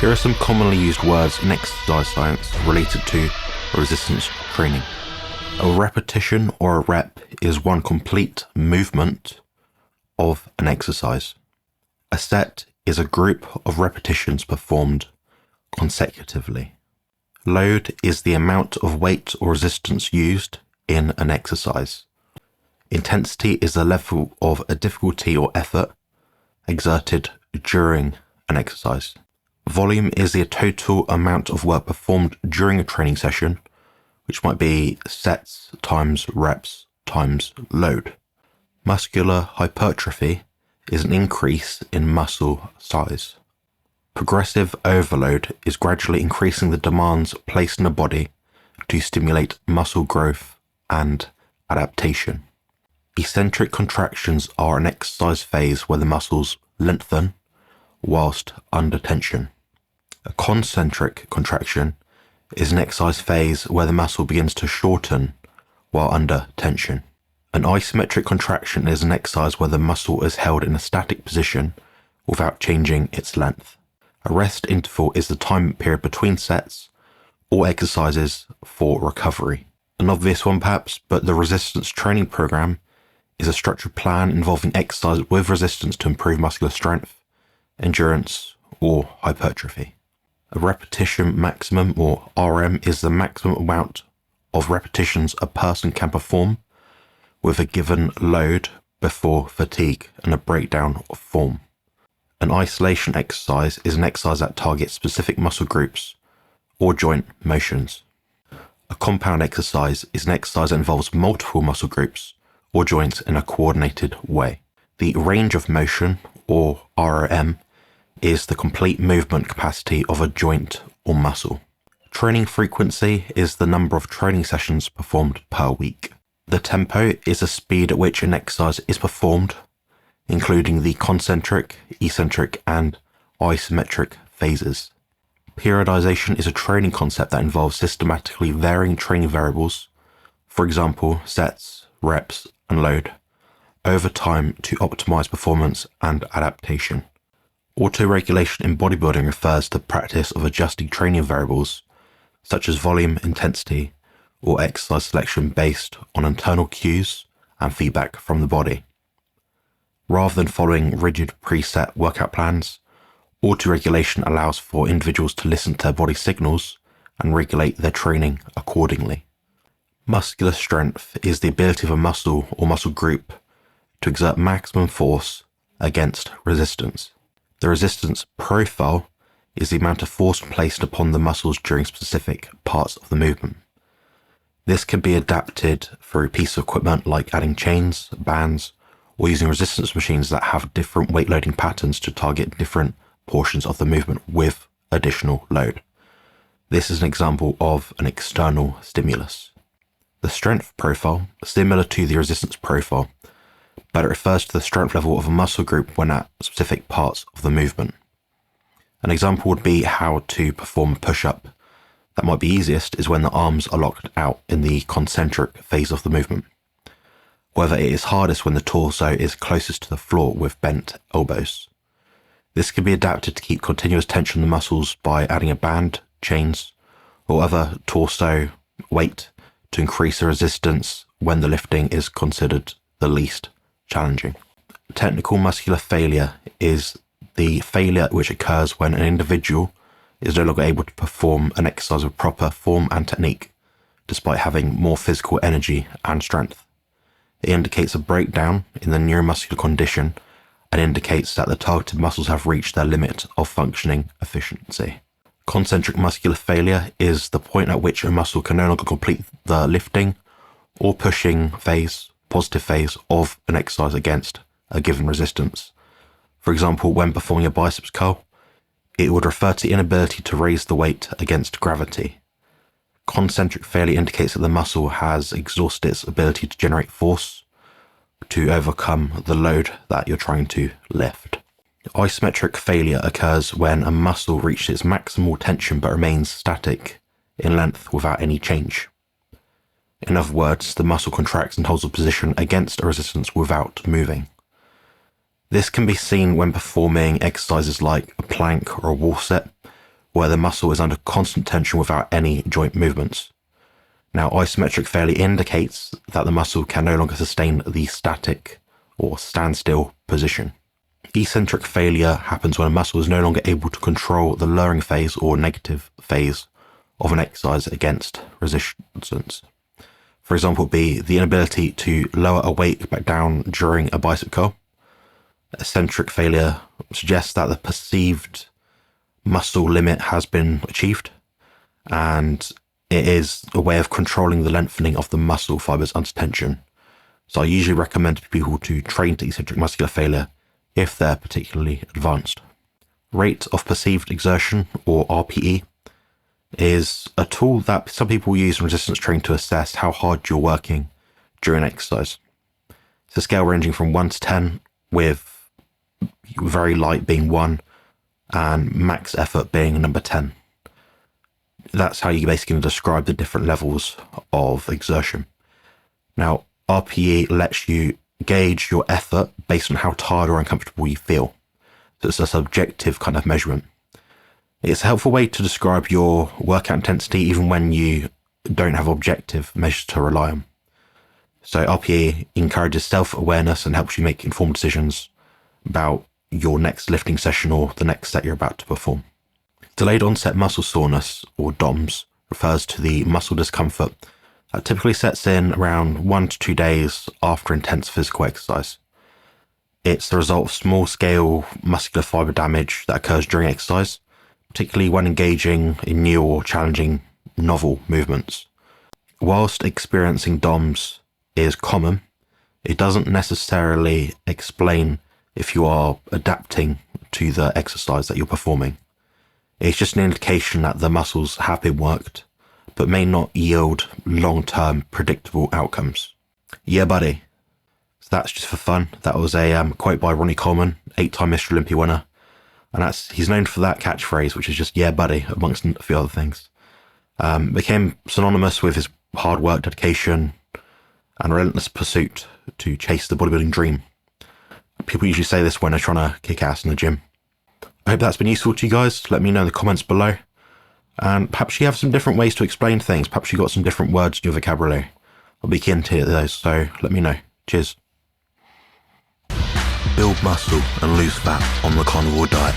Here are some commonly used words in exercise science related to resistance training. A repetition or a rep is one complete movement of an exercise. A set is a group of repetitions performed consecutively. Load is the amount of weight or resistance used in an exercise. Intensity is the level of a difficulty or effort exerted during an exercise. Volume is the total amount of work performed during a training session, which might be sets times reps times load. Muscular hypertrophy is an increase in muscle size. Progressive overload is gradually increasing the demands placed in the body to stimulate muscle growth and adaptation. Eccentric contractions are an exercise phase where the muscles lengthen whilst under tension. A concentric contraction is an exercise phase where the muscle begins to shorten while under tension. An isometric contraction is an exercise where the muscle is held in a static position without changing its length. A rest interval is the time period between sets or exercises for recovery. An obvious one perhaps, but the resistance training program is a structured plan involving exercise with resistance to improve muscular strength, endurance, or hypertrophy. A repetition maximum, or RM, is the maximum amount of repetitions a person can perform with a given load before fatigue and a breakdown of form. An isolation exercise is an exercise that targets specific muscle groups or joint motions. A compound exercise is an exercise that involves multiple muscle groups or joints in a coordinated way. The range of motion, or RM, is the complete movement capacity of a joint or muscle. Training frequency is the number of training sessions performed per week. The tempo is the speed at which an exercise is performed, including the concentric, eccentric, and isometric phases. Periodization is a training concept that involves systematically varying training variables, for example, sets, reps, and load, over time to optimize performance and adaptation. Autoregulation in bodybuilding refers to the practice of adjusting training variables, such as volume, intensity, or exercise selection based on internal cues and feedback from the body. Rather than following rigid preset workout plans, autoregulation allows for individuals to listen to their body signals and regulate their training accordingly. Muscular strength is the ability of a muscle or muscle group to exert maximum force against resistance. The resistance profile is the amount of force placed upon the muscles during specific parts of the movement. This can be adapted through a piece of equipment like adding chains, bands, or using resistance machines that have different weight loading patterns to target different portions of the movement with additional load. This is an example of an external stimulus. The strength profile is similar to the resistance profile, but it refers to the strength level of a muscle group when at specific parts of the movement. An example would be how to perform a push-up that might be easiest is when the arms are locked out in the concentric phase of the movement. However, it is hardest when the torso is closest to the floor with bent elbows. This can be adapted to keep continuous tension in the muscles by adding a band, chains, or other torso weight to increase the resistance when the lifting is considered the least challenging. Technical muscular failure is the failure which occurs when an individual is no longer able to perform an exercise with proper form and technique, despite having more physical energy and strength. It indicates a breakdown in the neuromuscular condition and indicates that the targeted muscles have reached their limit of functioning efficiency. Concentric muscular failure is the point at which a muscle can no longer complete the lifting or pushing phase, positive phase of an exercise against a given resistance. For example, when performing a biceps curl, it would refer to the inability to raise the weight against gravity. Concentric failure indicates that the muscle has exhausted its ability to generate force to overcome the load that you're trying to lift. Isometric failure occurs when a muscle reaches its maximal tension but remains static in length without any change. In other words, the muscle contracts and holds a position against a resistance without moving. This can be seen when performing exercises like a plank or a wall set, where the muscle is under constant tension without any joint movements. Now, isometric failure indicates that the muscle can no longer sustain the static or standstill position. Eccentric failure happens when a muscle is no longer able to control the lowering phase or negative phase of an exercise against resistance. For example, would be the inability to lower a weight back down during a bicep curl. Eccentric failure suggests that the perceived muscle limit has been achieved, and it is a way of controlling the lengthening of the muscle fibers under tension. So I usually recommend people to train to eccentric muscular failure if they're particularly advanced. Rate of perceived exertion, or RPE, is a tool that some people use in resistance training to assess how hard you're working during exercise. It's a scale ranging from 1 to 10, with very light being 1 and max effort being number 10. That's how you basically describe the different levels of exertion. Now, RPE lets you gauge your effort based on how tired or uncomfortable you feel. So it's a subjective kind of measurement. It's a helpful way to describe your workout intensity even when you don't have objective measures to rely on. So RPE encourages self-awareness and helps you make informed decisions about your next lifting session or the next set you're about to perform. Delayed onset muscle soreness, or DOMS, refers to the muscle discomfort that typically sets in around 1 to 2 days after intense physical exercise. It's the result of small-scale muscular fiber damage that occurs during exercise, particularly when engaging in new or challenging novel movements. Whilst experiencing DOMS is common, it doesn't necessarily explain if you are adapting to the exercise that you're performing. It's just an indication that the muscles have been worked, but may not yield long-term predictable outcomes. Yeah, buddy. So that's just for fun. That was a quote by Ronnie Coleman, 8-time Mr. Olympia winner. And he's known for that catchphrase, which is just, yeah, buddy, amongst a few other things. Became synonymous with his hard work, dedication, and relentless pursuit to chase the bodybuilding dream. People usually say this when they're trying to kick ass in the gym. I hope that's been useful to you guys. Let me know in the comments below. And perhaps you have some different ways to explain things. Perhaps you've got some different words in your vocabulary. I'll be keen to hear those, so let me know. Cheers. Build muscle and lose fat on the carnivore diet.